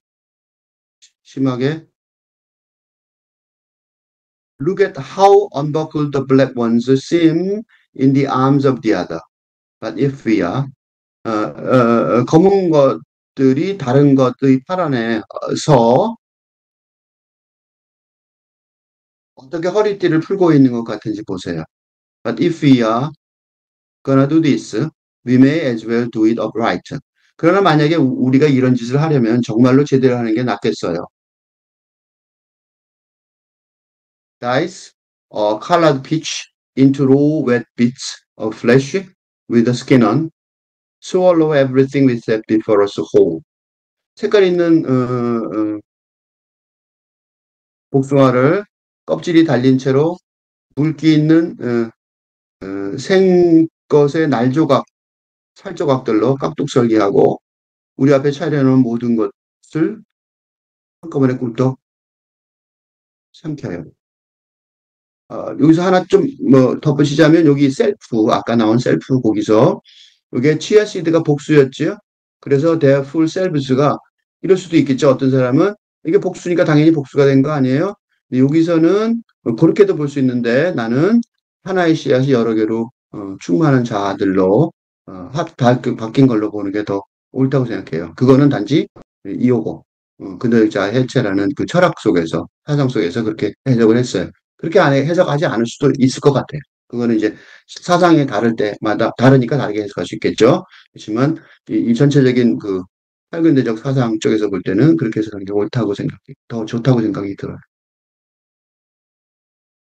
심하게 Look at how unbuckled the black ones seem in the arms of the other. But if we are 검은 것들이 다른 것의 팔 안에서 어떻게 허리띠를 풀고 있는 것 같은지 보세요. But if we are gonna do this, we may as well do it upright. 그러나 만약에 우리가 이런 짓을 하려면 정말로 제대로 하는 게 낫겠어요. Dice colored peach into raw wet bits of flesh with the skin on. Swallow everything we set before us whole. 색깔 있는 복숭아를 껍질이 달린 채로 물기 있는 생것의 날조각, 살조각들로 깍둑 설계하고 우리 앞에 차려놓은 모든 것을 한꺼번에 꿀떡 삼켜요. 여기서 하나 좀 뭐 덧붙이자면 여기 셀프, 아까 나온 셀프 거기서 이게 치아 시드가 복수였죠. 그래서 they are full selves가 이럴 수도 있겠죠. 어떤 사람은 이게 복수니까 당연히 복수가 된 거 아니에요? 근데 여기서는 그렇게도 볼 수 있는데 나는 하나의 씨앗이 여러 개로 충만한 자아들로 바뀐 걸로 보는 게 더 옳다고 생각해요. 그거는 단지 이호고 근대자 해체라는 그 철학 속에서 사상 속에서 그렇게 해석을 했어요. 그렇게 안 해석하지 않을 수도 있을 것 같아요. 그거는 이제 사상이 다를 때마다 다르니까 다르게 해석할 수 있겠죠. 그렇지만 이 전체적인 그 할근대적 사상 쪽에서 볼 때는 그렇게 해석하는 게 옳다고 생각해, 더 좋다고 생각이 들어요.